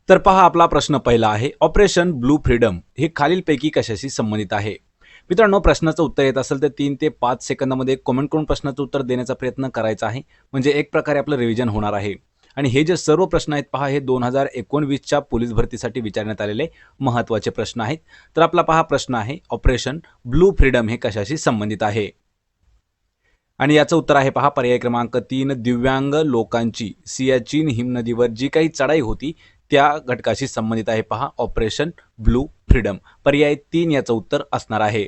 तर पहा आपला प्रश्न पहिला आहे, ऑपरेशन ब्लू फ्रीडम हे खालीलपैकी कशाशी संबंधित आहे? मित्रांनो, प्रश्नाचं उत्तर येत असेल तर 3 ते 5 सेकंदामध्ये कमेंट करून प्रश्नाचं उत्तर देण्याचा प्रयत्न करायचा आहे. म्हणजे एक प्रकारे आपलं रिव्हिजन होणार आहे. आणि हे जे सर्व प्रश्न आहेत पहा, हे 2019च्या पोलीस भरतीसाठी विचारण्यात आलेले महत्त्वाचे प्रश्न आहेत. तर आपला पहा प्रश्न आहे, ऑपरेशन ब्लू फ्रीडम हे कशाशी संबंधित आहे? आणि याचं उत्तर आहे पहा पर्याय क्रमांक 3, दिव्यांग लोकांची सियाचीन हिमनदीवर जी काही चढाई होती त्या घटकाशी संबंधित आहे पहा ऑपरेशन ब्लू फ्रीडम. पर्याय 3 याचं उत्तर असणार आहे.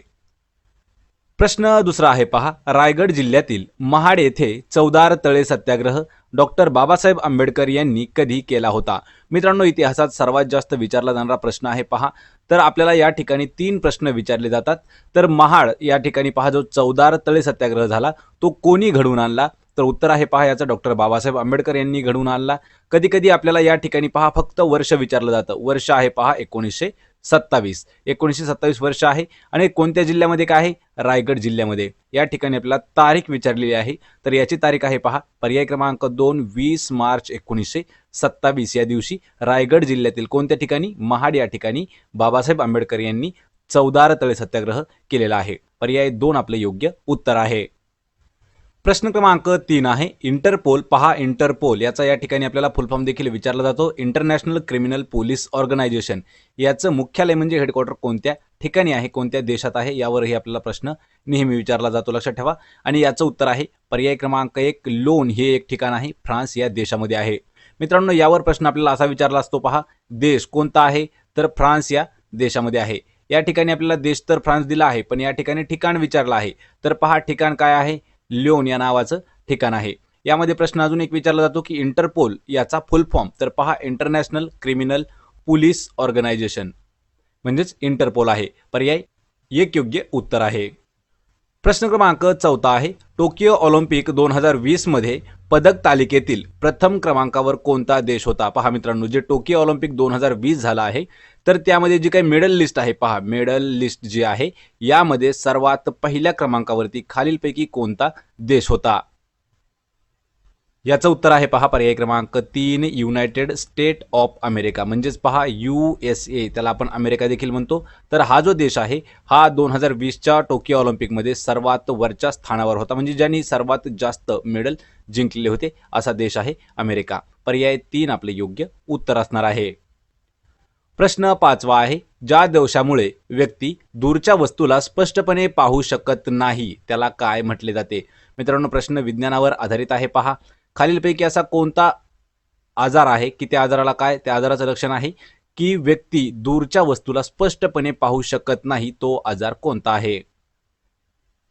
प्रश्न दुसरा आहे पहा, रायगड जिल्ह्यातील महाड येथे चौदार तळे सत्याग्रह डॉक्टर बाबासाहेब आंबेडकर यांनी कधी केला होता? मित्रांनो, इतिहासात सर्वात जास्त विचारला जाणारा प्रश्न आहे पहा. तर आपल्याला या ठिकाणी 3 प्रश्न विचारले जातात. तर महाड या ठिकाणी पहा जो चौदार तळे सत्याग्रह झाला तो कोणी घडवून आणला? तर उत्तर आहे पहा याचं डॉक्टर बाबासाहेब आंबेडकर यांनी घडवून आणला. कधी कधी आपल्याला या ठिकाणी पहा फक्त वर्ष विचारलं जातं. वर्ष आहे पहा 1927. 1927 वर्ष आहे. आणि कोणत्या जिल्ह्यामध्ये काय आहे? रायगड जिल्ह्यामध्ये. या ठिकाणी आपल्याला तारीख विचारलेली आहे. तर याची तारीख आहे पहा पर्याय क्रमांक 2, 20 मार्च 1927 या दिवशी रायगड जिल्ह्यातील कोणत्या ठिकाणी? महाड या ठिकाणी बाबासाहेब आंबेडकर यांनी चौदार तळे सत्याग्रह केलेला आहे. पर्याय 2 आपले योग्य उत्तर आहे. प्रश्न क्रमांक 3 आहे, इंटरपोल. पहा इंटरपोल याचा या ठिकाणी आपल्याला फुल फॉर्म देखील विचारला जातो. International criminal police organisation. याचं मुख्यालय म्हणजे हेडक्वार्टर कोणत्या ठिकाणी आहे, कोणत्या देशात आहे, यावरही आपल्याला प्रश्न नेहमी विचारला जातो, लक्षात ठेवा. आणि याचं उत्तर आहे पर्याय क्रमांक 1, लोन हे एक ठिकाण आहे, फ्रान्स या देशामध्ये आहे. मित्रांनो, यावर प्रश्न आपल्याला असा विचारला असतो पहा, देश कोणता आहे? तर फ्रान्स या देशामध्ये आहे. या ठिकाणी आपल्याला देश तर फ्रान्स दिला आहे, पण या ठिकाणी ठिकाण विचारलं आहे. तर पहा ठिकाण काय आहे? ल्योन या नावाचं ठिकाण आहे. यामध्ये प्रश्न अजून एक विचारला जातो की इंटरपोल याचा फुल फॉर्म. तर पहा इंटरनॅशनल क्रिमिनल पोलीस ऑर्गनायझेशन म्हणजेच इंटरपोल आहे. पर्याय 1 योग्य उत्तर आहे. प्रश्न क्रमांक 4 आहे, टोकियो ऑलिम्पिक 2020 मध्ये पदक तालिकेतील प्रथम क्रमांकावर कोणता देश होता? पहा मित्रांनो, जे टोकियो ऑलिम्पिक 2020 झाला आहे तर त्यामध्ये जी काही मेडल लिस्ट आहे पहा, मेडल लिस्ट जी आहे यामध्ये सर्वात पहिल्या क्रमांकावरती खालीलपैकी कोणता देश होता? याचं उत्तर आहे पहा पर्याय क्रमांक 3, युनायटेड स्टेट ऑफ अमेरिका. म्हणजेच पहा USA, त्याला आपण अमेरिका देखील म्हणतो. तर हा जो देश आहे हा 2020च्या टोकियो ऑलिम्पिकमध्ये सर्वात वरच्या स्थानावर होता, म्हणजे ज्यांनी सर्वात जास्त मेडल जिंकलेले होते असा देश आहे अमेरिका. पर्याय 3 आपले योग्य उत्तर असणार आहे. प्रश्न 5 आहे, ज्या दोषामुळे व्यक्ती दूरच्या वस्तूला स्पष्टपणे पाहू शकत नाही त्याला काय म्हटले जाते? मित्रांनो, प्रश्न विज्ञानावर आधारित आहे पहा. खालीलपैकी असा कोणता आजार आहे की त्या आजाराला काय? त्या आजाराचं लक्षण आहे की व्यक्ती दूरच्या वस्तूला स्पष्टपणे पाहू शकत नाही. तो आजार कोणता आहे?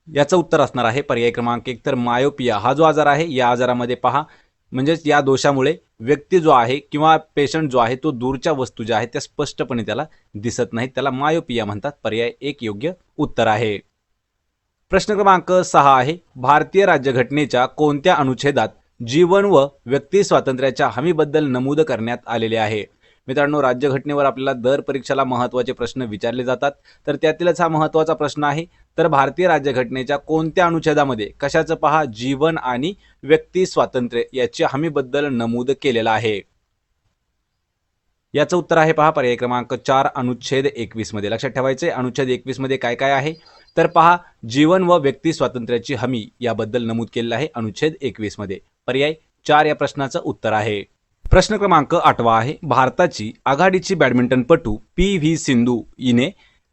याचं उत्तर असणार आहे पर्याय क्रमांक 1, तर मायोपिया हा जो आजार आहे या आजारामध्ये पहा म्हणजेच या दोषामुळे व्यक्ती जो आहे किंवा पेशंट जो आहे तो दूरच्या वस्तू ज्या आहेत त्या स्पष्टपणे त्याला दिसत नाहीत, त्याला मायोपिया म्हणतात. पर्याय 1 योग्य उत्तर आहे. प्रश्न क्रमांक 6 आहे, भारतीय राज्यघटनेच्या कोणत्या अनुच्छेदात जीवन व व्यक्ती स्वातंत्र्याच्या हमीबद्दल नमूद करण्यात आलेले आहे? मित्रांनो, राज्यघटनेवर आपल्याला दर परीक्षेला महत्त्वाचे प्रश्न विचारले जातात. तर त्यातीलच हा महत्त्वाचा प्रश्न आहे. तर भारतीय राज्यघटनेच्या कोणत्या अनुच्छेदामध्ये कशाचं पहा, जीवन आणि व्यक्ती स्वातंत्र्य याच्या हमीबद्दल नमूद केलेलं आहे? याचं उत्तर आहे पहा पर्याय क्रमांक 4, अनुच्छेद 21 मध्ये. लक्षात ठेवायचे अनुच्छेद 21 मध्ये काय काय आहे? तर पहा जीवन व व्यक्ती स्वातंत्र्याची हमी याबद्दल नमूद केलेलं आहे अनुच्छेद 21 मध्ये. पर्याय 4 या प्रश्नाचं उत्तर आहे. प्रश्न क्रमांक 8 आहे, भारताची आघाडीची बॅडमिंटनपटू PV सिंधू हिने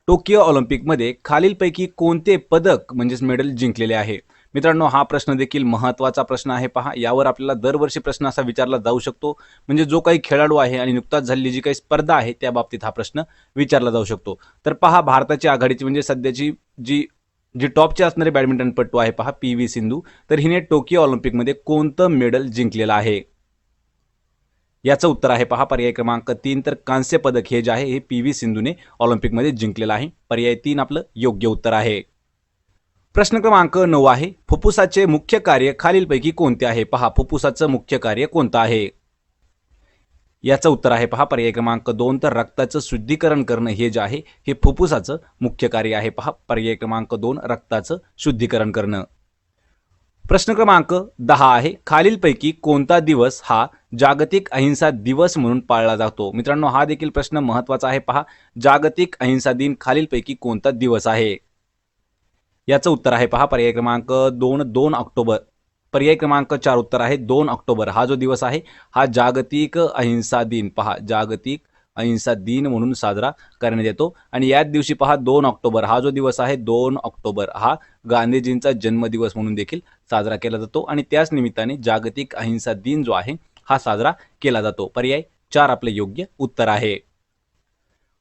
टोकियो ऑलिम्पिकमध्ये खालीलपैकी कोणते पदक म्हणजेच मेडल जिंकलेले आहे? मित्रांनो, हा प्रश्न देखील महत्त्वाचा प्रश्न आहे पहा. यावर आपल्याला दरवर्षी प्रश्न असा विचारला जाऊ शकतो. म्हणजे जो काही खेळाडू आहे आणि नुकताच झालेली जी काही स्पर्धा आहे त्या बाबतीत हा प्रश्न विचारला जाऊ शकतो. तर पहा भारताची आघाडीची म्हणजे सध्याची जी जी टॉपची असणारी बॅडमिंटनपटू आहे पहा PV सिंधू, तर हिने टोकियो ऑलिम्पिकमध्ये कोणतं मेडल जिंकलेलं आहे? याचं उत्तर आहे पहा पर्याय क्रमांक 3, तर कांस्य पदक हे जे आहे हे PV सिंधूने ऑलिम्पिकमध्ये जिंकलेलं आहे. पर्याय 3 आपलं योग्य उत्तर आहे. प्रश्न क्रमांक 9 आहे, फुफ्फुसाचे मुख्य कार्य खालीलपैकी कोणते आहे? पहा फुफ्फुसाचं मुख्य कार्य कोणतं आहे? याचं उत्तर आहे पहा पर्याय क्रमांक 2, तर रक्ताचं शुद्धीकरण करणं हे जे आहे हे फुफ्फुसाचं मुख्य कार्य आहे. पहा पर्याय क्रमांक 2, रक्ताचं शुद्धीकरण करणं. प्रश्न क्रमांक 10 आहे, खालीलपैकी कोणता दिवस हा जागतिक अहिंसा दिवस म्हणून पाळला जातो? मित्रांनो, हा देखील प्रश्न महत्त्वाचा आहे. पहा, जागतिक अहिंसा दिन खालीलपैकी कोणता दिवस आहे? याचं उत्तर आहे पहा पर्याय क्रमांक 2 ऑक्टोबर. पर्याय क्रमांक 4 उत्तर आहे 2 ऑक्टोबर. हा जो दिवस आहे हा जागतिक अहिंसा दिन, पहा जागतिक अहिंसा दिन म्हणून साजरा करण्यात येतो. आणि याच दिवशी पहा 2 ऑक्टोबर हा जो दिवस आहे 2 ऑक्टोबर हा गांधीजींचा जन्मदिवस म्हणून देखील साजरा केला जातो. आणि त्याच निमित्ताने जागतिक अहिंसा दिन जो आहे हा साजरा केला जातो. पर्याय 4 आपले योग्य उत्तर आहे.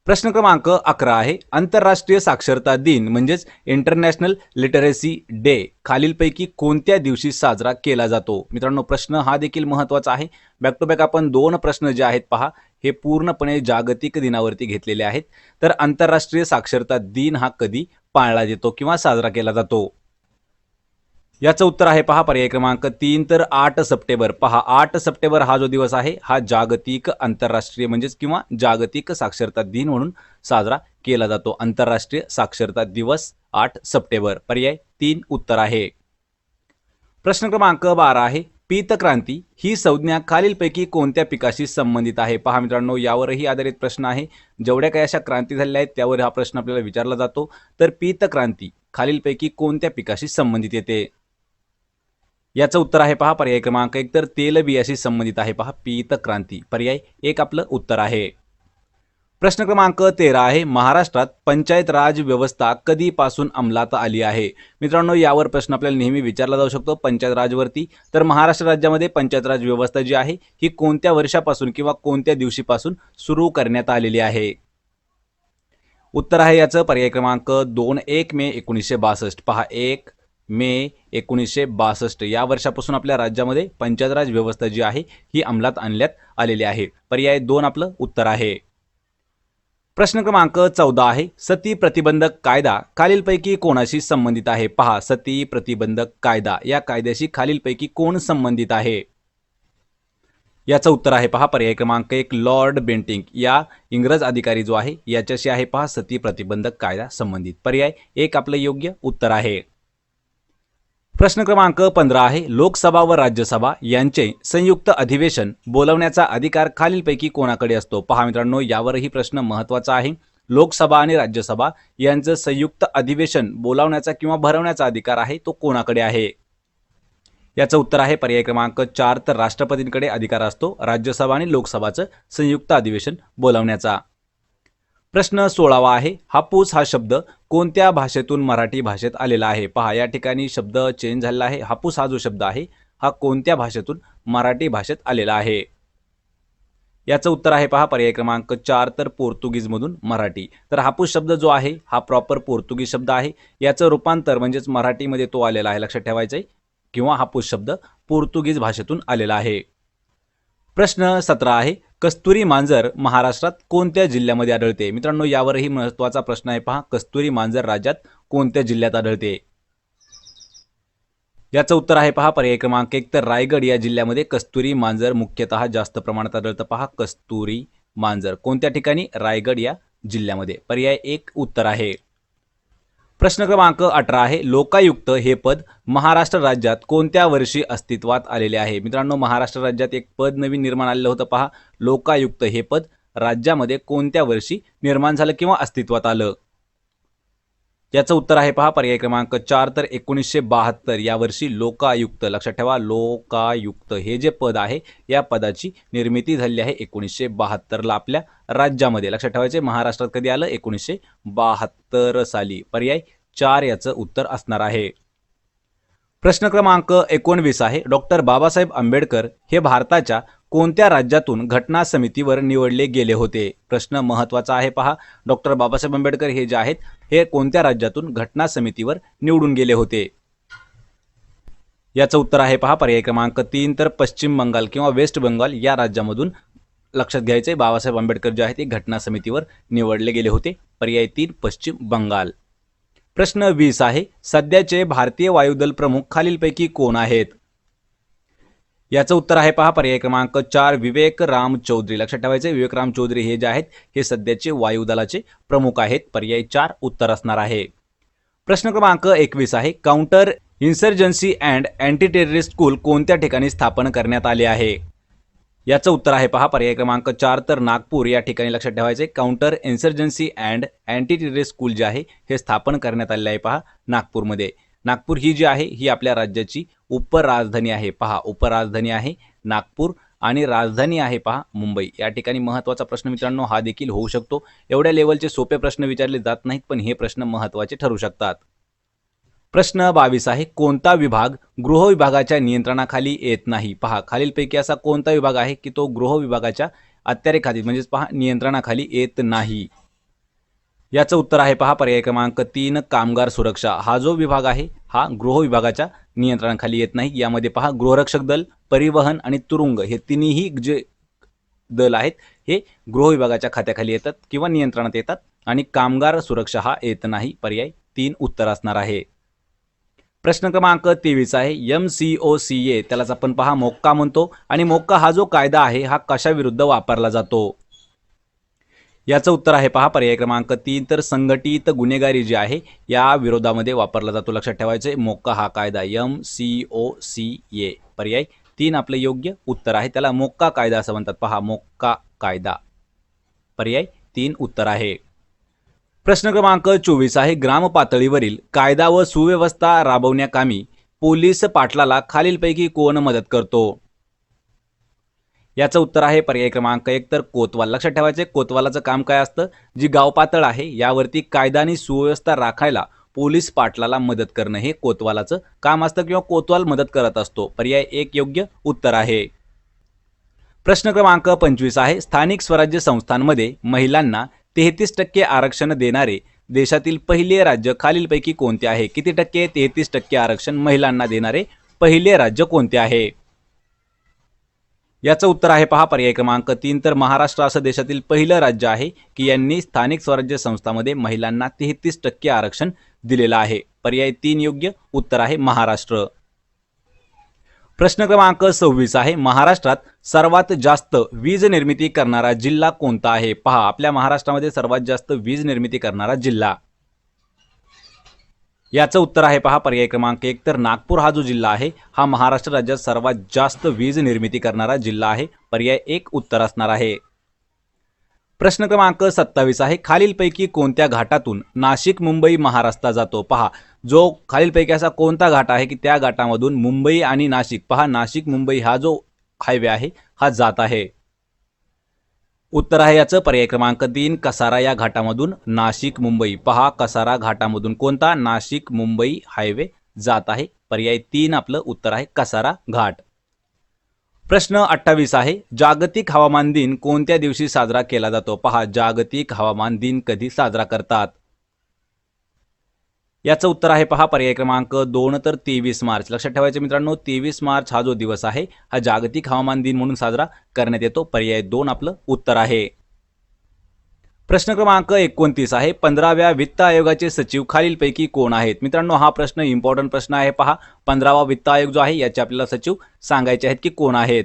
प्रश्न क्रमांक 11 आहे, आंतरराष्ट्रीय साक्षरता दिन म्हणजेच इंटरनॅशनल लिटरसी डे खालीलपैकी कोणत्या दिवशी साजरा केला जातो? मित्रांनो, प्रश्न हा देखील महत्त्वाचा आहे. बॅक टू बॅक आपण 2 प्रश्न जे आहेत पहा हे पूर्णपणे जागतिक दिनावरती घेतलेले आहेत. तर आंतरराष्ट्रीय साक्षरता दिन हा कधी पाळला जातो किंवा साजरा केला जातो? याचं उत्तर आहे पहा पर्याय क्रमांक 3 तर 8 सप्टेंबर. पहा 8 सप्टेंबर हा जो दिवस आहे हा जागतिक आंतरराष्ट्रीय म्हणजेच किंवा जागतिक साक्षरता दिन म्हणून साजरा केला जातो. आंतरराष्ट्रीय साक्षरता दिवस 8 सप्टेंबर. पर्याय 3 उत्तर आहे. प्रश्न क्रमांक 12 आहे, पीतक्रांती ही संज्ञा खालीलपैकी कोणत्या पिकाशी संबंधित आहे? पहा मित्रांनो, यावरही आधारित प्रश्न आहे. जेवढ्या काही अशा क्रांती झालेल्या आहेत त्यावर हा प्रश्न आपल्याला विचारला जातो. तर पीतक्रांती खालीलपैकी कोणत्या पिकाशी संबंधित येते? याचं उत्तर आहे पहा पर्याय क्रमांक 1 तर तेलबियाशी संबंधित आहे. पहा पीतक्रांती. पर्याय 1 आपलं उत्तर आहे. प्रश्न क्रमांक 13 आहे, महाराष्ट्रात पंचायत राज व्यवस्था कधीपासून अंमलात आली आहे? मित्रांनो, यावर प्रश्न आपल्याला नेहमी विचारला जाऊ शकतो पंचायत राजवरती. तर महाराष्ट्र राज्यामध्ये पंचायत राज व्यवस्था जी आहे ही कोणत्या वर्षापासून किंवा कोणत्या दिवशीपासून सुरू करण्यात आलेली आहे? उत्तर आहे याचं पर्याय क्रमांक 2 1 मे 1962. पहा 1 मे 1962 या वर्षापासून आपल्या राज्यामध्ये पंचायत राज व्यवस्था जी आहे ही अंमलात आणण्यात आलेली आहे. पर्याय 2 आपलं उत्तर आहे. प्रश्न क्रमांक 14 आहे, सती प्रतिबंधक कायदा खालीलपैकी कोणाशी संबंधित आहे? पहा सती प्रतिबंधक कायदा या कायद्याशी खालीलपैकी कोण संबंधित आहे? याचं उत्तर आहे पहा पर्याय क्रमांक 1 लॉर्ड बेंटिंक या इंग्रज अधिकारी जो आहे याच्याशी आहे पहा सती प्रतिबंधक कायदा संबंधित. पर्याय 1 आपलं योग्य उत्तर आहे. प्रश्न क्रमांक 15 आहे, लोकसभा व राज्यसभा यांचे संयुक्त अधिवेशन बोलवण्याचा अधिकार खालीलपैकी कोणाकडे असतो? पहा मित्रांनो, यावरही प्रश्न महत्त्वाचा आहे. लोकसभा आणि राज्यसभा यांचं संयुक्त अधिवेशन बोलावण्याचा किंवा भरवण्याचा अधिकार आहे तो कोणाकडे आहे? याचं उत्तर आहे पर्याय क्रमांक 4 तर राष्ट्रपतींकडे अधिकार असतो राज्यसभा आणि लोकसभाचं संयुक्त अधिवेशन बोलावण्याचा. प्रश्न 16 आहे, हापूस हा शब्द कोणत्या भाषेतून मराठी भाषेत आलेला आहे? पहा या ठिकाणी शब्द चेंज झालेला आहे. हापूस हा जो शब्द आहे हा कोणत्या भाषेतून मराठी भाषेत आलेला आहे? याचं उत्तर आहे पहा पर्याय क्रमांक 4 तर पोर्तुगीज मधून मराठी. तर हापूस शब्द जो आहे हा प्रॉपर पोर्तुगीज शब्द आहे. याचं रूपांतर म्हणजेच मराठीमध्ये तो आलेला आहे, लक्षात ठेवायचं आहे. किंवा हापूस शब्द पोर्तुगीज भाषेतून आलेला आहे. प्रश्न 17 आहे, कस्तुरी मांजर महाराष्ट्रात कोणत्या जिल्ह्यामध्ये आढळते? मित्रांनो, यावरही महत्त्वाचा प्रश्न आहे पहा, कस्तुरी मांजर राज्यात कोणत्या जिल्ह्यात आढळते? याचं उत्तर आहे पहा पर्याय क्रमांक 1 तर रायगड या जिल्ह्यामध्ये कस्तुरी मांजर मुख्यतः जास्त प्रमाणात आढळतं. पहा कस्तुरी मांजर कोणत्या ठिकाणी? रायगड या जिल्ह्यामध्ये. पर्याय 1 उत्तर आहे. प्रश्न क्रमांक 18 आहे, लोकायुक्त हे पद महाराष्ट्र राज्यात कोणत्या वर्षी अस्तित्वात आलेले आहे? मित्रांनो, महाराष्ट्र राज्यात एक पद नवीन निर्माण आलेलं होतं पहा, लोकायुक्त हे पद राज्यामध्ये कोणत्या वर्षी निर्माण झालं किंवा अस्तित्वात आलं? याचं उत्तर आहे पहा पर्याय क्रमांक 4 तर 1972 या वर्षी लोकायुक्त, लक्षात ठेवा लोकायुक्त हे जे पद आहे या पदाची निर्मिती झाली आहे 1972 ला आपल्या राज्यामध्ये. लक्षात ठेवायचे महाराष्ट्रात कधी आलं? 1972 साली. पर्याय 4 याचं उत्तर असणार आहे. प्रश्न क्रमांक 19 आहे, डॉक्टर बाबासाहेब आंबेडकर हे भारताच्या कोणत्या राज्यातून घटना समितीवर निवडले गेले होते? प्रश्न महत्त्वाचा आहे पहा, डॉक्टर बाबासाहेब आंबेडकर हे जे आहेत हे कोणत्या राज्यातून घटना समितीवर निवडून गेले होते? याचं उत्तर आहे पहा पर्याय क्रमांक 3 तर पश्चिम बंगाल किंवा वेस्ट बंगाल या राज्यामधून. लक्षात घ्यायचे बाबासाहेब आंबेडकर जे आहेत ते घटना समितीवर निवडले गेले होते. पर्याय 3 पश्चिम बंगाल. प्रश्न 20 आहे, सध्याचे भारतीय वायुदल प्रमुख खालीलपैकी कोण आहेत? याचं उत्तर आहे पहा पर्याय क्रमांक 4 विवेक राम चौधरी. लक्षात ठेवायचे विवेक राम चौधरी हे जे आहेत हे सध्याचे वायुदलाचे प्रमुख आहेत. पर्याय 4 उत्तर असणार आहे. प्रश्न क्रमांक 21 आहे, counter insurgency and anti terrorist school कोणत्या ठिकाणी स्थापन करण्यात आले आहे? याचं उत्तर आहे पहा पर्याय क्रमांक 4 तर नागपूर या ठिकाणी लक्षात ठेवायचे. Counter insurgency and anti terrorist school जे आहे हे स्थापन करण्यात आलेले आहे पहा नागपूरमध्ये. नागपूर ही जी आहे ही आपल्या राज्याची उपराजधानी आहे. पहा उपराजधानी आहे नागपूर आणि राजधानी आहे पहा मुंबई. या ठिकाणी महत्त्वाचा प्रश्न मित्रांनो हा देखील होऊ शकतो. एवढ्या लेवलचे सोपे प्रश्न विचारले जात नाहीत, पण हे प्रश्न महत्त्वाचे ठरू शकतात. प्रश्न 22 आहे. कोणता विभाग गृह विभागाच्या नियंत्रणाखाली येत नाही? पहा खालीलपैकी असा कोणता विभाग आहे की तो गृह विभागाच्या अखत्यारीखाली म्हणजेच पहा नियंत्रणाखाली येत नाही? याचं उत्तर आहे पहा पर्याय क्रमांक 3 कामगार सुरक्षा. हा जो विभाग आहे हा गृह विभागाच्या नियंत्रणाखाली येत नाही. यामध्ये पहा गृहरक्षक दल, परिवहन आणि तुरुंग हे तिन्ही जे दल आहेत हे गृह विभागाच्या खात्याखाली येतात किंवा नियंत्रणात येतात आणि कामगार सुरक्षा हा येत नाही. पर्याय 3 उत्तर असणार आहे. प्रश्न क्रमांक 23 आहे. MCOCA त्यालाच आपण पहा मोक्का म्हणतो आणि मोक्का हा जो कायदा आहे हा कशाविरुद्ध वापरला जातो? याचं उत्तर आहे पहा पर्याय क्रमांक 3 तर संघटित गुन्हेगारी जी आहे या विरोधामध्ये वापरला जातो. लक्षात ठेवायचे मोक्का हा कायदा MCOCA. पर्याय 3 आपलं योग्य उत्तर आहे. त्याला मोक्का कायदा असं म्हणतात. पहा मोक्का कायदा. पर्याय 3 उत्तर आहे. प्रश्न क्रमांक 24 आहे. ग्राम पातळीवरील कायदा व सुव्यवस्था राबवण्याकामी पोलीस पाटलाला खालीलपैकी कोण मदत करतो? याचं उत्तर आहे पर्याय क्रमांक 1 तर कोतवाल. लक्षात ठेवायचे कोतवालाचं काम काय असतं? जी गाव पातळ आहे यावरती कायदा आणि सुव्यवस्था राखायला पोलीस पाटलाला मदत करणं हे कोतवालाचं काम असतं किंवा कोतवाल मदत करत असतो. पर्याय 1 योग्य उत्तर आहे. प्रश्न क्रमांक 25 आहे. स्थानिक स्वराज्य संस्थांमध्ये महिलांना 33% आरक्षण देणारे देशातील पहिले राज्य खालीलपैकी कोणते आहे? किती टक्के? 33% आरक्षण महिलांना देणारे पहिले राज्य कोणते आहे? याचं उत्तर आहे पहा पर्याय क्रमांक 3 तर महाराष्ट्र असं देशातील पहिलं राज्य आहे की यांनी स्थानिक स्वराज्य संस्थांमध्ये महिलांना 33% आरक्षण दिलेलं आहे. पर्याय 3 योग्य उत्तर आहे महाराष्ट्र. प्रश्न क्रमांक 26 आहे. महाराष्ट्रात सर्वात जास्त वीज निर्मिती करणारा जिल्हा कोणता आहे? पहा आपल्या महाराष्ट्रामध्ये सर्वात जास्त वीज निर्मिती करणारा जिल्हा. याचं उत्तर आहे पहा पर्याय क्रमांक 1 तर नागपूर हा जो जिल्हा आहे हा महाराष्ट्र राज्यात सर्वात जास्त वीज निर्मिती करणारा जिल्हा आहे. पर्याय 1 उत्तर असणार आहे. प्रश्न क्रमांक 27 आहे. खालीलपैकी कोणत्या घाटातून नाशिक मुंबई महाराष्ट्र जातो? पहा जो खालीलपैकी असा कोणता घाट आहे की त्या घाटामधून मुंबई आणि नाशिक पहा नाशिक मुंबई हा जो हायवे आहे हा जात आहे. उत्तर आहे याचं पर्याय क्रमांक 3 कसारा या घाटामधून नाशिक मुंबई. पहा कसारा घाटामधून कोणता? नाशिक मुंबई हायवे जात आहे. पर्याय 3 आपलं उत्तर आहे कसारा घाट. प्रश्न 28 आहे. जागतिक हवामान दिन कोणत्या दिवशी साजरा केला जातो? पहा जागतिक हवामान दिन कधी साजरा करतात? याचं उत्तर आहे पहा पर्याय क्रमांक 2 तर 23 मार्च. लक्षात ठेवायचे मित्रांनो 23 मार्च हा जो दिवस आहे हा जागतिक हवामान दिन म्हणून साजरा करण्यात येतो. पर्याय 2 आपलं उत्तर आहे. प्रश्न क्रमांक 29 आहे. 15व्या वित्त आयोगाचे सचिव खालीलपैकी कोण आहेत? मित्रांनो हा प्रश्न इम्पॉर्टंट प्रश्न आहे. पहा 15वा वित्त आयोग जो आहे याचे आपल्याला सचिव सांगायचे आहेत की कोण आहेत.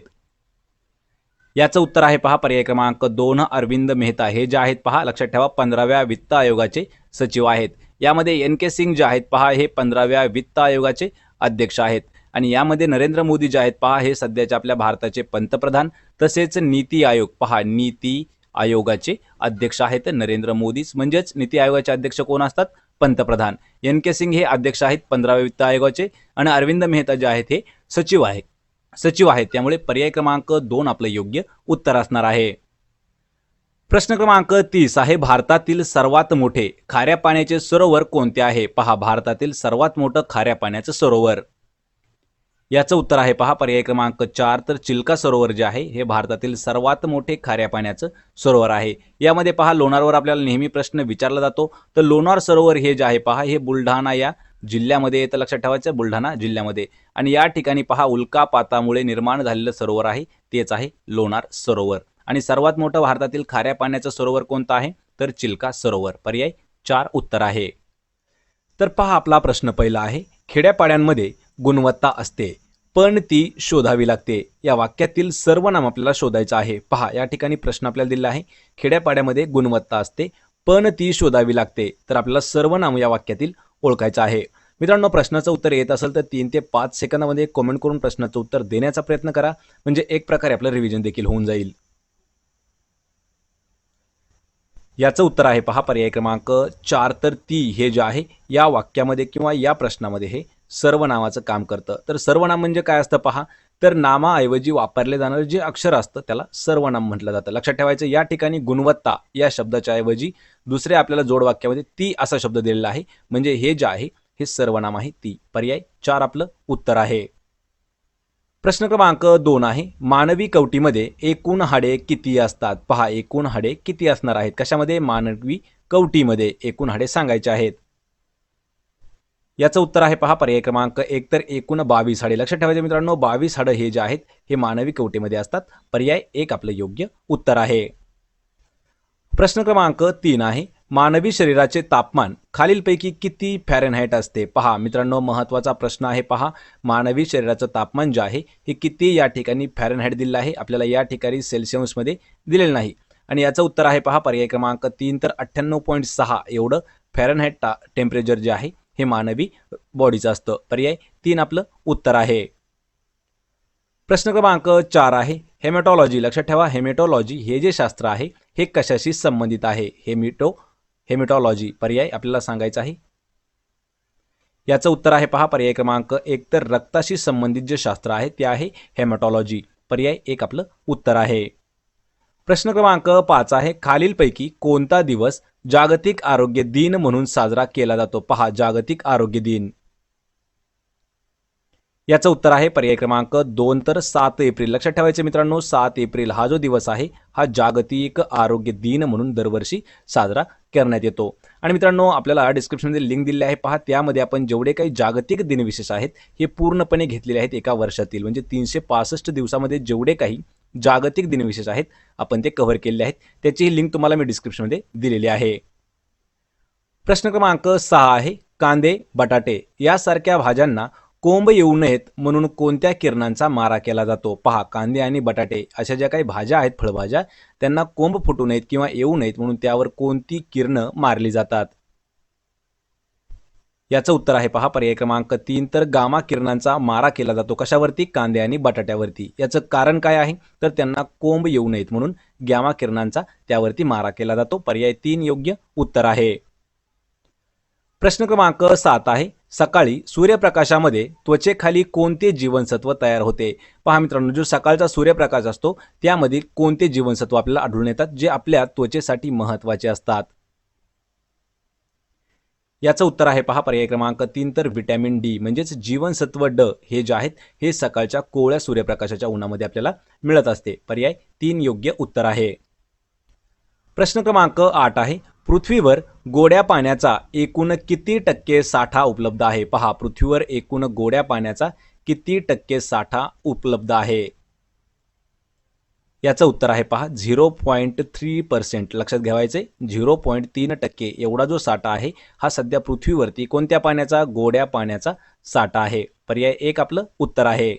याचं उत्तर आहे पहा पर्याय क्रमांक 2 अरविंद मेहता. हे जे आहेत पहा लक्षात ठेवा 15व्या वित्त आयोगाचे सचिव आहेत. यामध्ये NK सिंग जे आहेत पहा हे 15व्या वित्त आयोगाचे अध्यक्ष आहेत आणि यामध्ये नरेंद्र मोदी जे आहेत पहा हे सध्याचे आपल्या भारताचे पंतप्रधान. तसेच नीती आयोग पहा नीती आयोगाचे अध्यक्ष आहेत नरेंद्र मोदीच. म्हणजेच नीती आयोगाचे अध्यक्ष कोण असतात? पंतप्रधान. NK सिंग हे अध्यक्ष आहेत 15व्या वित्त आयोगाचे आणि अरविंद मेहता जे आहेत हे सचिव आहेत. त्यामुळे पर्याय क्रमांक 2 आपलं योग्य उत्तर असणार आहे. प्रश्न क्रमांक 30 आहे. भारतातील सर्वात मोठे खाऱ्या पाण्याचे सरोवर कोणते आहे? पहा भारतातील सर्वात मोठं खाऱ्या पाण्याचं सरोवर. याचं उत्तर आहे पहा पर्याय क्रमांक 4 तर चिल्का सरोवर जे आहे हे भारतातील सर्वात मोठे खाऱ्या पाण्याचं सरोवर आहे. यामध्ये पहा लोणारवर आपल्याला नेहमी प्रश्न विचारला जातो तर लोणार सरोवर हे जे आहे पहा हे बुलढाणा या जिल्ह्यामध्ये येतं. लक्षात ठेवायचं बुलढाणा जिल्ह्यामध्ये आणि या ठिकाणी पहा उल्कापातामुळे निर्माण झालेलं सरोवर आहे तेच आहे लोणार सरोवर. आणि सर्वात मोठं भारतातील खाऱ्या पाण्याचं सरोवर कोणतं आहे? तर चिल्का सरोवर. पर्याय 4 उत्तर आहे. तर पहा आपला प्रश्न पहिला आहे. खेड्यापाड्यांमध्ये गुणवत्ता असते पण ती शोधावी लागते. या वाक्यातील सर्वनाम आपल्याला शोधायचं आहे. पहा या ठिकाणी प्रश्न आपल्याला दिला आहे. खेड्यापाड्यामध्ये गुणवत्ता असते पण ती शोधावी लागते. तर आपल्याला सर्वनाम या वाक्यातील ओळखायचं आहे. मित्रांनो, प्रश्नाचं उत्तर येत असेल तर 3 ते 5 सेकंदामध्ये कमेंट करून प्रश्नाचं उत्तर देण्याचा प्रयत्न करा, म्हणजे एक प्रकारे आपलं रिव्हिजन देखील होऊन जाईल. याचं उत्तर आहे पहा पर्याय क्रमांक 4. तर ती हे जे आहे या वाक्यामध्ये किंवा या प्रश्नामध्ये हे सर्वनामाचं काम करतं. तर सर्वनाम म्हणजे काय असतं पहा, तर नामाऐवजी वापरले जाणारे जे अक्षर असतं त्याला सर्वनाम म्हटलं जातं. लक्षात ठेवायचं, या ठिकाणी गुणवत्ता या शब्दाच्या ऐवजी दुसरे आपल्याला जोड वाक्यामध्ये ती असा शब्द दिलेला आहे, म्हणजे हे जे आहे हे सर्वनाम आहे ती. पर्याय 4 आपलं उत्तर आहे. प्रश्न क्रमांक 2 आहे, मानवी कवटीमध्ये एकूण हाडे किती असतात? पहा, एकूण हाडे किती असणार आहेत? कशामध्ये? मानवी कवटीमध्ये एकूण हाडे सांगायचे आहेत. याचं उत्तर आहे पहा पर्याय क्रमांक 1. तर एकूण 22 हाडे. लक्षात ठेवायचे मित्रांनो, 22 हाडं हे जे आहेत हे मानवी कवटीमध्ये असतात. पर्याय 1 आपलं योग्य उत्तर आहे. प्रश्न क्रमांक 3 आहे, मानवी शरीराचे तापमान खालीलपैकी किती फॅरेनहाइट असते? पहा मित्रांनो, महत्त्वाचा प्रश्न आहे पहा. मानवी शरीराचं तापमान जे आहे हे किती या ठिकाणी फॅरेनहाइट दिलेलं आहे, आपल्याला या ठिकाणी सेल्सिअसमध्ये दिलेलं नाही. आणि याचं उत्तर आहे पहा पर्याय क्रमांक 3. तर 98.6 एवढं फॅरेनहाइट टेम्परेचर जे आहे हे मानवी बॉडीचं असतं. पर्याय 3 आपलं उत्तर आहे. प्रश्न क्रमांक 4 आहे, हेमॅटॉलॉजी. लक्षात ठेवा, हेमॅटॉलॉजी हे जे शास्त्र आहे हे कशाशी संबंधित आहे? हेमॅटॉलॉजी पर्याय आपल्याला सांगायचं आहे. याचं उत्तर आहे पहा पर्याय क्रमांक 1. तर रक्ताशी संबंधित जे शास्त्र आहे ते आहे हेमॅटॉलॉजी. पर्याय 1 आपलं उत्तर आहे. प्रश्न क्रमांक 5 आहे, खालीलपैकी कोणता दिवस जागतिक आरोग्य दिन म्हणून साजरा केला जातो? पहा, जागतिक आरोग्य दिन. याचं उत्तर आहे पर्याय क्रमांक 2. तर 7 एप्रिल. लक्षात ठेवायचे मित्रांनो, 7 एप्रिल हा जो दिवस आहे हा जागतिक आरोग्य दिन म्हणून दरवर्षी साजरा करण्यात येतो. आणि मित्रांनो, आपल्याला डिस्क्रिप्शनमध्ये लिंक दिली आहे पहा, त्यामध्ये आपण जेवढे काही जागतिक दिनविशेष आहेत हे पूर्णपणे घेतलेले आहेत एका वर्षातील, म्हणजे 365 दिवसामध्ये जेवढे काही जागतिक दिनविशेष आहेत आपण ते कव्हर केलेले आहेत. त्याची लिंक तुम्हाला मी डिस्क्रिप्शनमध्ये दिलेली आहे. प्रश्न क्रमांक 6 आहे, कांदे, बटाटे यासारख्या भाज्यांना कोंब येऊ नयेत म्हणून कोणत्या किरणांचा मारा केला जातो? पहा, कांदे आणि बटाटे अशा ज्या काही भाज्या आहेत, फळभाज्या, त्यांना कोंब फुटू नयेत किंवा येऊ नयेत म्हणून त्यावर कोणती किरणं मारली जातात? याचं उत्तर आहे पहा पर्याय क्रमांक 3. तर गामा किरणांचा मारा केला जातो. कशावरती? कांदे आणि बटाट्यावरती. याचं कारण काय आहे? तर त्यांना कोंब येऊ नयेत म्हणून गॅमा किरणांचा त्यावरती मारा केला जातो. पर्याय 3 योग्य उत्तर आहे. प्रश्न क्रमांक 7 आहे, सकाळी सूर्यप्रकाशामध्ये त्वचेखाली कोणते जीवनसत्व तयार होते? पहा मित्रांनो, जो सकाळचा सूर्यप्रकाश असतो त्यामध्ये कोणते जीवनसत्व आपल्याला आढळून येतात जे आपल्या त्वचेसाठी महत्त्वाचे असतात? याचं उत्तर आहे पहा पर्याय क्रमांक 3. तर व्हिटॅमिन डी म्हणजेच जीवनसत्व ड हे जे आहेत हे सकाळच्या कोवळ्या सूर्यप्रकाशाच्या उन्हामध्ये आपल्याला मिळत असते. पर्याय 3 योग्य उत्तर आहे. प्रश्न क्रमांक 8 आहे, पृथ्वीवर गोड्या पाण्याचा एकूण किती टक्के साठा उपलब्ध आहे? पहा, पृथ्वीवर एकूण गोड्या पाण्याचा किती टक्के साठा उपलब्ध आहे? याचं उत्तर आहे पहा 0.3%. लक्षात ठेवायचे, 0.3% एवढा जो साठा आहे हा सध्या पृथ्वीवरती कोणत्या पाण्याचा? गोड्या पाण्याचा साठा आहे. पर्याय 1 आपलं उत्तर आहे.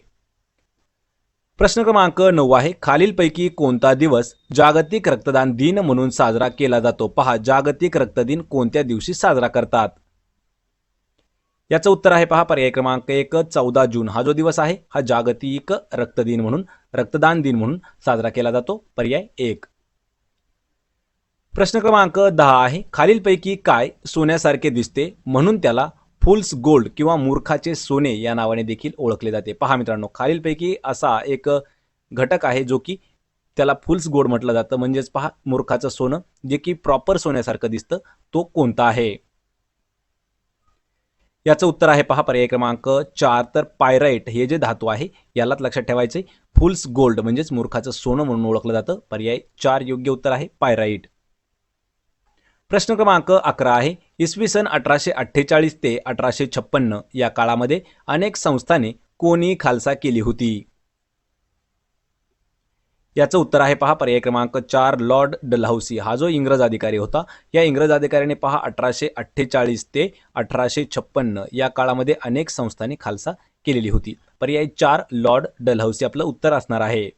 प्रश्न क्रमांक 9 आहे, खालीलपैकी कोणता दिवस जागतिक रक्तदान दिन म्हणून साजरा केला जातो? पहा, जागतिक रक्तदिन कोणत्या दिवशी साजरा करतात? याचं उत्तर आहे पहा पर्याय क्रमांक 1. 14 जून हा जो दिवस आहे हा जागतिक रक्तदान दिन म्हणून साजरा केला जातो. पर्याय 1. प्रश्न क्रमांक 10 आहे, खालीलपैकी काय सोन्यासारखे दिसते म्हणून त्याला फुल्स गोल्ड किंवा मूर्खाचे सोने या नावाने देखील ओळखले जाते? पहा मित्रांनो, खालीलपैकी असा एक घटक आहे जो की त्याला फुल्स गोल्ड म्हटलं जातं, म्हणजेच पहा मूर्खाचं सोनं जे की प्रॉपर सोन्यासारखं दिसतं, तो कोणता आहे? याचं उत्तर आहे पहा पर्याय क्रमांक 4. तर पायराइट हे जे धातू आहे यालाच लक्षात ठेवायचे, फुल्स गोल्ड म्हणजेच मूर्खाचं सोनं म्हणून ओळखलं जातं. पर्याय 4 योग्य उत्तर आहे, पायराइट. प्रश्न क्रमांक 11 आहे, इसवी सन 1848 ते 1856 या काळामध्ये अनेक संस्थाने कोणी खालसा केली होती? याचं उत्तर आहे पहा पर्याय क्रमांक 4. लॉर्ड डलहौसी हा जो इंग्रज अधिकारी होता, या इंग्रज अधिकाऱ्याने पहा 1848 ते 1856 या काळामध्ये अनेक संस्थांनी खालसा केलेली होती. पर्याय 4 लॉर्ड डलहौसी आपलं उत्तर असणार आहे.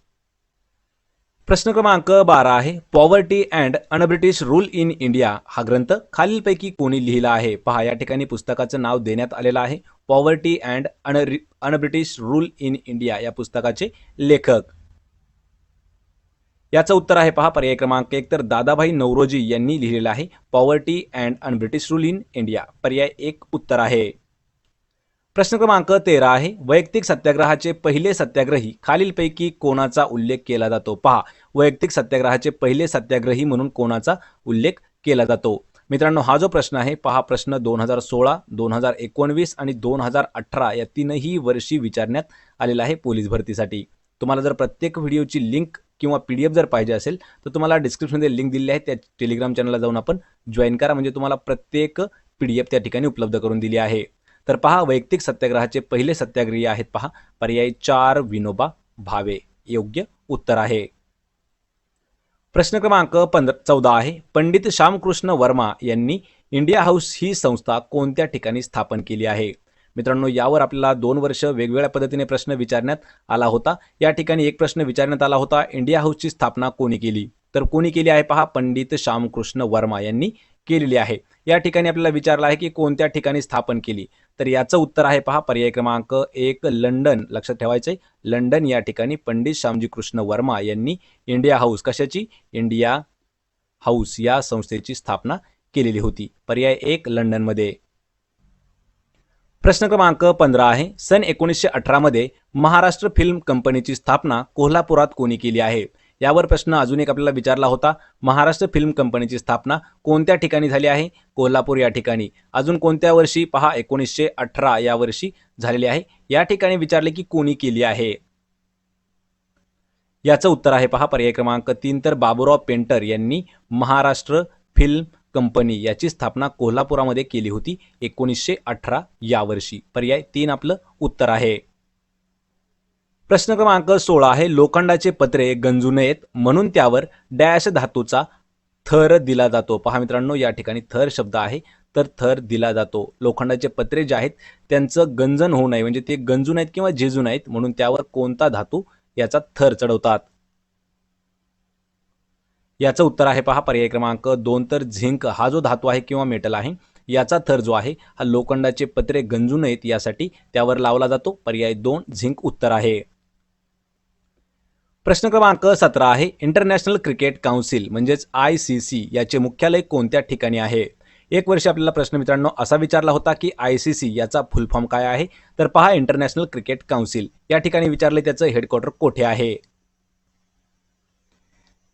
प्रश्न क्रमांक 12 आहे poverty and un British rule in India हा ग्रंथ खालीलपैकी कोणी लिहिला आहे? पहा, या ठिकाणी पुस्तकाचं नाव देण्यात आलेलं आहे. Poverty and un British rule in India या पुस्तकाचे लेखक. याचं उत्तर आहे पहा पर्याय क्रमांक 1 तर दादाभाई नौरोजी यांनी लिहिलेलं आहे poverty and un British rule in India. पर्याय 1 उत्तर आहे. प्रश्न क्रमांक 13 आहे वैयक्तिक सत्याग्रहाचे पहिले सत्याग्रही खालीलपैकी कोणाचा उल्लेख केला जातो? पहा, वैयक्तिक सत्याग्रहाचे पहिले सत्याग्रही म्हणून कोणाचा उल्लेख केला जातो? मित्रांनो, हा जो प्रश्न आहे पहा, प्रश्न 2016, 2019 आणि 2018 या तीनही वर्षी विचारण्यात आलेला आहे पोलीस भरतीसाठी. तुम्हाला जर प्रत्येक व्हिडिओची लिंक किंवा PDF जर पाहिजे असेल तर तुम्हाला डिस्क्रिप्शनमध्ये लिंक दिली आहे, त्या टेलिग्राम चॅनलला जाऊन आपण जॉईन करा, म्हणजे तुम्हाला प्रत्येक PDF त्या ठिकाणी उपलब्ध करून दिली आहे. तर पहा, वैयक्तिक सत्याग्रहाचे पहिले सत्याग्रही आहेत पहा पर्याय 4 विनोबा भावे. योग्य उत्तर आहे. प्रश्न क्रमांक 14 आहे पंडित श्यामकृष्ण वर्मा यांनी इंडिया हाऊस ही संस्था कोणत्या ठिकाणी स्थापन केली आहे? मित्रांनो, यावर आपल्याला 2 वर्ष वेगवेगळ्या पद्धतीने प्रश्न विचारण्यात आला होता. या ठिकाणी एक प्रश्न विचारण्यात आला होता इंडिया हाऊसची स्थापना कोणी केली? तर कोणी केली आहे? पहा, पंडित श्यामकृष्ण वर्मा यांनी केलेली आहे. या ठिकाणी आपल्याला विचारलं आहे की कोणत्या ठिकाणी स्थापन केली? तर याचं उत्तर आहे पहा पर्याय क्रमांक 1 लंडन. लक्षात ठेवायचे, लंडन या ठिकाणी पंडित श्यामजी कृष्ण वर्मा यांनी इंडिया हाऊस, कशाची? इंडिया हाऊस या संस्थेची स्थापना केलेली होती. पर्याय 1 लंडनमध्ये. प्रश्न क्रमांक 15 आहे सन 1918 मध्ये महाराष्ट्र फिल्म कंपनीची स्थापना कोल्हापुरात कोणी केली आहे? यावर प्रश्न अजून एक आपल्याला विचारला होता. महाराष्ट्र फिल्म कंपनीची स्थापना कोणत्या ठिकाणी झाली आहे? कोल्हापूर या ठिकाणी. अजून कोणत्या वर्षी? पहा, 1918 या वर्षी झालेली आहे. या ठिकाणी विचारले की कोणी केली आहे? याचं उत्तर आहे पहा पर्याय क्रमांक 3 तर बाबूराव पेंटर यांनी महाराष्ट्र फिल्म कंपनी याची स्थापना कोल्हापुरामध्ये केली होती 1918 या वर्षी. पर्याय 3 आपलं उत्तर आहे. प्रश्न क्रमांक 16 आहे लोखंडाचे पत्रे गंजू नयेत म्हणून त्यावर डॅश धातूचा थर दिला जातो? पहा मित्रांनो, या ठिकाणी थर शब्द आहे, तर थर दिला जातो. लोखंडाचे पत्रे जे आहेत त्यांचं गंजन होऊ नये, म्हणजे ते गंजू नयेत किंवा झिजू नयेत म्हणून त्यावर कोणता धातू याचा थर चढवतात? याचं उत्तर आहे पहा पर्याय क्रमांक 2 तर झिंक हा जो धातू आहे किंवा मेटल आहे याचा थर जो आहे हा लोखंडाचे पत्रे गंजू नयेत यासाठी त्यावर लावला जातो. पर्याय 2 झिंक उत्तर आहे. प्रश्न क्रमांक 17 आहे इंटरनॅशनल क्रिकेट काउन्सिल म्हणजेच ICC याचे मुख्यालय कोणत्या ठिकाणी आहे? एक वर्ष आपल्याला प्रश्न मित्रांनो असा विचारला होता की ICC याचा फुल फॉर्म काय आहे? तर पहा, इंटरनॅशनल क्रिकेट काउन्सिल या ठिकाणी विचारले त्याचं हेडक्वार्टर कोठे आहे?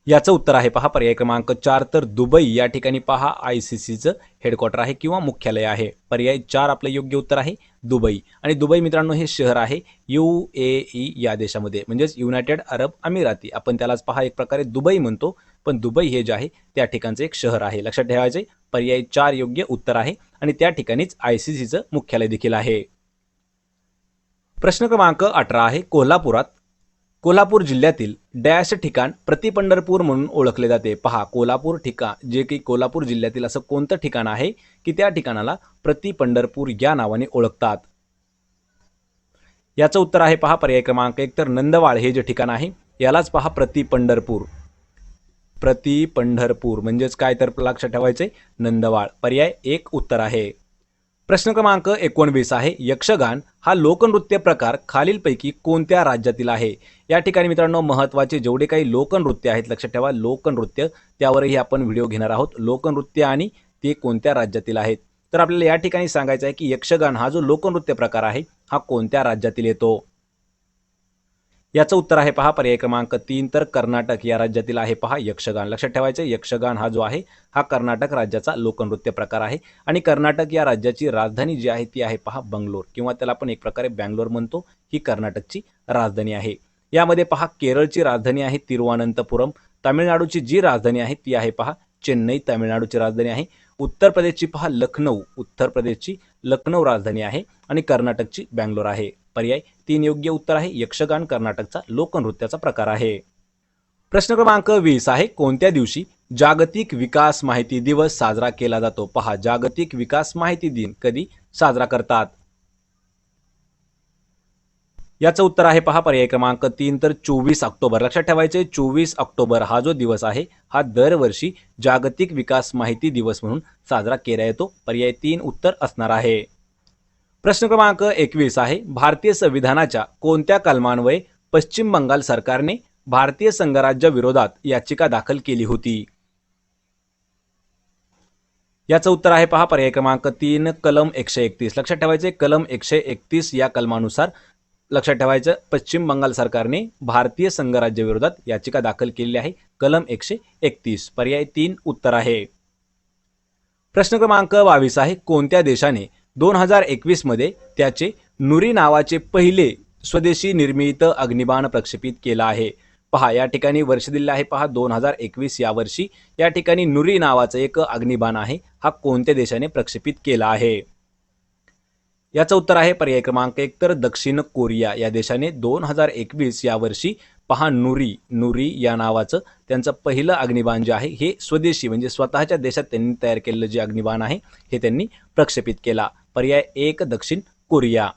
याचं उत्तर आहे पहा पर्याय क्रमांक 4 तर दुबई या ठिकाणी पहा ICCचं हेडक्वार्टर आहे किंवा मुख्यालय आहे. पर्याय 4 आपलं योग्य उत्तर आहे दुबई. आणि दुबई मित्रांनो हे शहर आहे UAE या देशामध्ये, म्हणजेच युनायटेड अरब अमिराती. आपण त्यालाच पहा एक प्रकारे दुबई म्हणतो, पण दुबई हे जे आहे त्या ठिकाणचं एक शहर आहे. लक्षात ठेवायचे, पर्याय 4 योग्य उत्तर आहे आणि त्या ठिकाणीच ICCचं मुख्यालय देखील आहे. प्रश्न क्रमांक 18 आहे कोल्हापूर जिल्ह्यातील डॅश ठिकाण प्रतिपंढरपूर म्हणून ओळखले जाते? पहा, कोल्हापूर ठिकाण जे की कोल्हापूर जिल्ह्यातील असं कोणतं ठिकाण आहे की त्या ठिकाणाला प्रतिपंढरपूर या नावाने ओळखतात? याचं उत्तर आहे पहा पर्याय क्रमांक 1 तर नंदवाळ हे जे ठिकाण आहे यालाच पहा प्रतिपंढरपूर. प्रतिपंढरपूर म्हणजेच काय तर लक्षात ठेवायचे नंदवाळ. पर्याय 1 उत्तर आहे. प्रश्न क्रमांक 19 आहे यक्षगान हा लोकनृत्य प्रकार खालीलपैकी कोणत्या राज्यातील आहे? या ठिकाणी मित्रांनो महत्त्वाचे जेवढे काही लोकनृत्य आहेत लक्षात ठेवा, लोकनृत्य त्यावरही आपण व्हिडिओ घेणार आहोत. लोकनृत्य आणि ते कोणत्या राज्यातील आहेत? तर आपल्याला या ठिकाणी सांगायचं आहे की यक्षगान हा जो लोकनृत्य प्रकार आहे हा कोणत्या राज्यातील येतो? याचं उत्तर आहे पहा पर्याय क्रमांक 3 तर कर्नाटक या राज्यातील आहे पहा यक्षगान. लक्षात ठेवायचे, यक्षगान हा जो आहे हा कर्नाटक राज्याचा लोकनृत्य प्रकार आहे आणि कर्नाटक या राज्याची राजधानी जी आहे ती आहे पहा बंगलोर, किंवा त्याला आपण एक प्रकारे बँगलोर म्हणतो. ही कर्नाटकची राजधानी आहे. यामध्ये पहा केरळची राजधानी आहे तिरुवनंतपुरम, तामिळनाडूची जी राजधानी आहे ती आहे पहा चेन्नई, तामिळनाडूची राजधानी आहे. उत्तर प्रदेशची पहा लखनौ, उत्तर प्रदेशची लखनौ राजधानी आहे आणि कर्नाटकची बँगलोर आहे. पर्याय 3 योग्य उत्तर आहे. यक्षगान कर्नाटकचा लोकनृत्याचा प्रकार आहे. प्रश्न क्रमांक 20 आहे कोणत्या दिवशी जागतिक विकास माहिती दिवस साजरा केला जातो? पहा, जागतिक विकास माहिती दिन कधी साजरा करतात? याचं उत्तर आहे पहा पर्याय क्रमांक 3 तर 24 ऑक्टोबर. लक्षात ठेवायचे 24 ऑक्टोबर हा जो दिवस आहे हा दरवर्षी जागतिक विकास माहिती दिवस म्हणून साजरा केला येतो. पर्याय 3 उत्तर असणार आहे. प्रश्न क्रमांक 21 आहे भारतीय संविधानाच्या कोणत्या कलमान्वये पश्चिम बंगाल सरकारने भारतीय संघराज्य विरोधात याचिका दाखल केली होती? याचं उत्तर आहे पहा पर्याय क्रमांक 3 कलम 131. लक्षात ठेवायचे कलम 131 या कलमानुसार लक्षात ठेवायचं पश्चिम बंगाल सरकारने भारतीय संघराज्य विरोधात याचिका दाखल केलेली आहे. कलम 131 पर्याय 3 उत्तर आहे. प्रश्न क्रमांक 22 आहे कोणत्या देशाने 2021 मध्ये त्याचे नुरी नावाचे पहिले स्वदेशी निर्मित अग्निबाण प्रक्षेपित केला आहे? पहा या ठिकाणी वर्ष दिलेलं आहे पहा 2021 या वर्षी या ठिकाणी नुरी नावाचं एक अग्निबाण आहे हा कोणत्या देशाने प्रक्षेपित केला आहे? याचं उत्तर आहे पर्याय क्रमांक 1 तर दक्षिण कोरिया या देशाने 2021 या वर्षी पहा नुरी या नावाचं त्यांचं पहिलं अग्निबाण जे आहे हे स्वदेशी म्हणजे स्वतःच्या देशात त्यांनी तयार केलेलं जे अग्निबाण आहे हे त्यांनी प्रक्षेपित केला. पर्याय 1 दक्षिण कोरिया.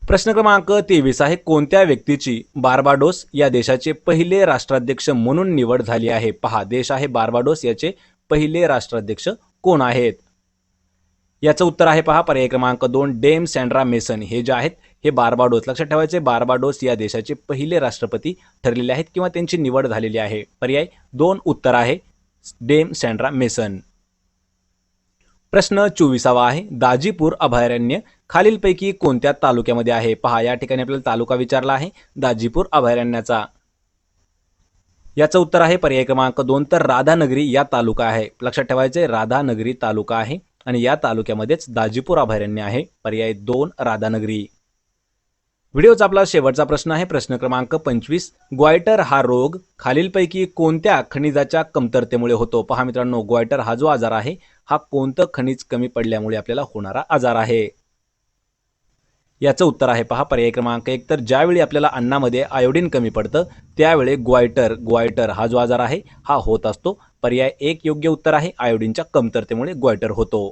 प्रश्न क्रमांक 23 आहे कोणत्या व्यक्तीची बार्बाडोस या देशाचे पहिले राष्ट्राध्यक्ष म्हणून निवड झाली आहे? पहा देश आहे बार्बाडोस याचे पहिले राष्ट्राध्यक्ष कोण आहेत? याचं उत्तर आहे पहा पर्याय क्रमांक 2 डेम सँड्रा मेसन हे जे आहेत हे बार्बाडोस. लक्षात ठेवायचे बार्बाडोस या देशाचे पहिले राष्ट्रपती ठरलेले आहेत किंवा त्यांची निवड झालेली आहे. पर्याय 2 उत्तर आहे डेम सँड्रा मेसन. प्रश्न 24 आहे दाजीपूर अभयारण्य खालीलपैकी कोणत्या तालुक्यामध्ये आहे? पहा या ठिकाणी आपल्याला तालुका विचारला आहे दाजीपूर अभयारण्याचा. याचं उत्तर आहे पर्याय क्रमांक 2 तर राधानगरी या तालुका आहे. लक्षात ठेवायचे राधानगरी तालुका आहे आणि या तालुक्यामध्येच दाजीपूर अभयारण्य आहे. पर्याय 2 राधानगरी. व्हिडिओचा आपला शेवटचा प्रश्न आहे प्रश्न क्रमांक 25 ग्वायटर हा रोग खालीलपैकी कोणत्या खनिजाच्या कमतरतेमुळे होतो? पहा मित्रांनो ग्वायटर हा जो आजार आहे हा कोणतं खनिज कमी पडल्यामुळे आपल्याला होणारा आजार आहे? याचं उत्तर आहे पहा पर्याय क्रमांक 1 तर ज्यावेळी आपल्याला अन्नामध्ये आयोडीन कमी पडतं त्यावेळी ग्वायटर हा जो आजार आहे हा होत असतो. पर्याय 1 योग्य उत्तर आहे आयोडीनच्या कमतरतेमुळे ग्वायटर होतो.